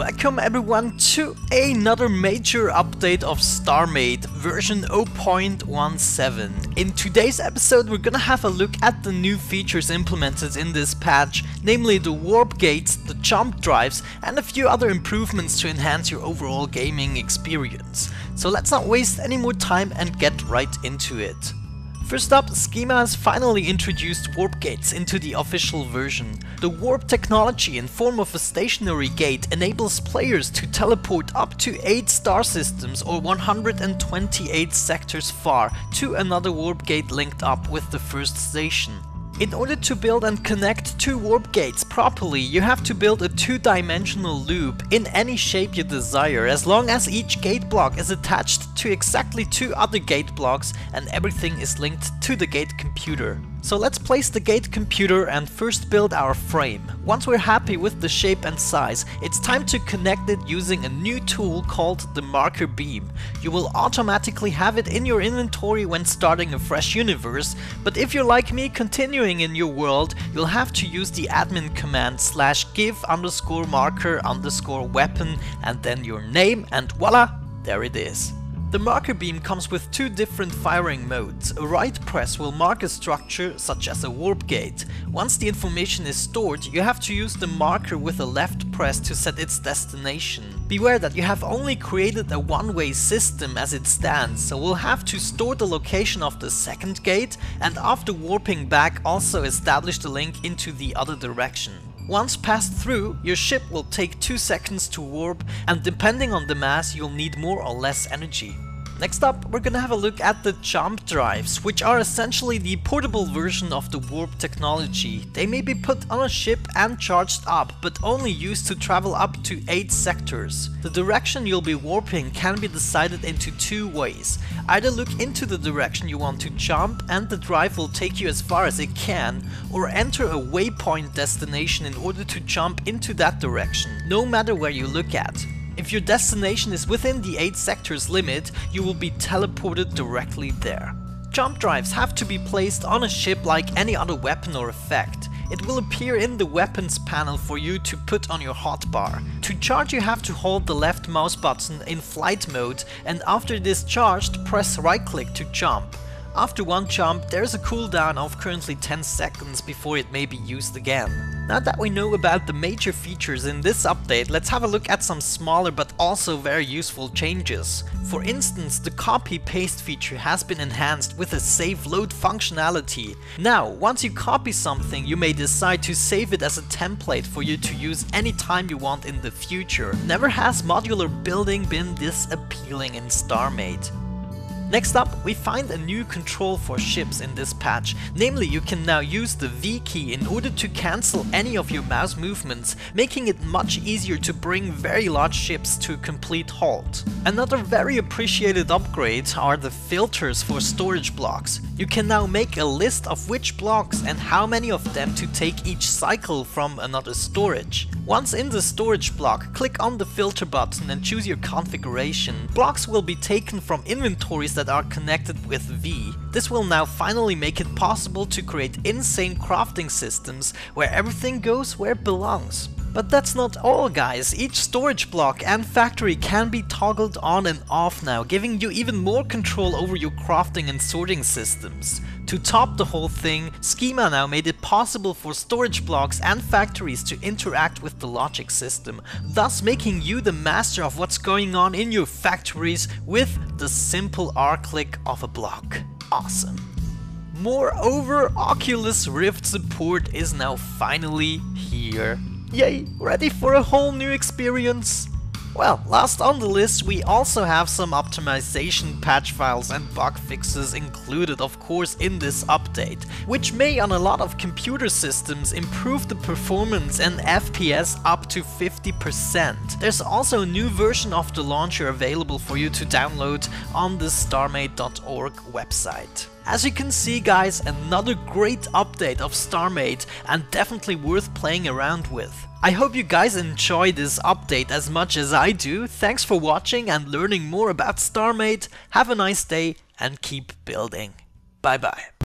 Welcome everyone to another major update of Starmade version 0.17. In today's episode we're gonna have a look at the new features implemented in this patch, namely the Orb Gates, the jump drives and a few other improvements to enhance your overall gaming experience. So let's not waste any more time and get right into it. First up, Schema has finally introduced Orb Gates into the official version. The warp technology in form of a stationary gate enables players to teleport up to 8 star systems or 128 sectors far to another warp gate linked up with the first station. In order to build and connect two warp gates properly, you have to build a two-dimensional loop in any shape you desire, as long as each gate block is attached to exactly 2 other gate blocks and everything is linked to the gate computer. So let's place the gate computer and first build our frame. Once we're happy with the shape and size, it's time to connect it using a new tool called the marker beam. You will automatically have it in your inventory when starting a fresh universe, but if you're like me continuing in your world, you'll have to use the admin command /give_marker_weapon and then your name, and voila, there it is. The marker beam comes with 2 different firing modes. A right press will mark a structure such as a warp gate. Once the information is stored, you have to use the marker with a left press to set its destination. Beware that you have only created a one-way system as it stands, so we'll have to store the location of the second gate and after warping back also establish the link into the other direction. Once passed through, your ship will take 2 seconds to warp, and depending on the mass you'll need more or less energy. Next up, we're gonna have a look at the jump drives, which are essentially the portable version of the warp technology. They may be put on a ship and charged up, but only used to travel up to 8 sectors. The direction you'll be warping can be decided into 2 ways. Either look into the direction you want to jump and the drive will take you as far as it can, or enter a waypoint destination in order to jump into that direction, no matter where you look at. If your destination is within the 8 sectors limit, you will be teleported directly there. Jump drives have to be placed on a ship like any other weapon or effect. It will appear in the weapons panel for you to put on your hotbar. To charge you have to hold the left mouse button in flight mode and after it is charged press right click to jump. After one jump there is a cooldown of currently 10 seconds before it may be used again. Now that we know about the major features in this update, let's have a look at some smaller but also very useful changes. For instance, the copy-paste feature has been enhanced with a save load functionality. Now, once you copy something, you may decide to save it as a template for you to use anytime you want in the future. Never has modular building been this appealing in Starmade. Next up, we find a new control for ships in this patch, namely you can now use the V key in order to cancel any of your mouse movements, making it much easier to bring very large ships to a complete halt. Another very appreciated upgrade are the filters for storage blocks. You can now make a list of which blocks and how many of them to take each cycle from another storage. Once in the storage block, click on the filter button and choose your configuration. Blocks will be taken from inventories that are connected with V. This will now finally make it possible to create insane crafting systems where everything goes where it belongs. But that's not all, guys. Each storage block and factory can be toggled on and off now, giving you even more control over your crafting and sorting systems. To top the whole thing, Schema now made it possible for storage blocks and factories to interact with the logic system, thus making you the master of what's going on in your factories with the simple R-click of a block. Awesome. Moreover, Oculus Rift support is now finally here. Yay, ready for a whole new experience? Well, last on the list we also have some optimization patch files and bug fixes included of course in this update, which may on a lot of computer systems improve the performance and FPS up to 50%. There's also a new version of the launcher available for you to download on the starmade.org website. As you can see, guys, another great update of Starmade and definitely worth playing around with. I hope you guys enjoy this update as much as I do. Thanks for watching and learning more about Starmade. Have a nice day and keep building. Bye bye.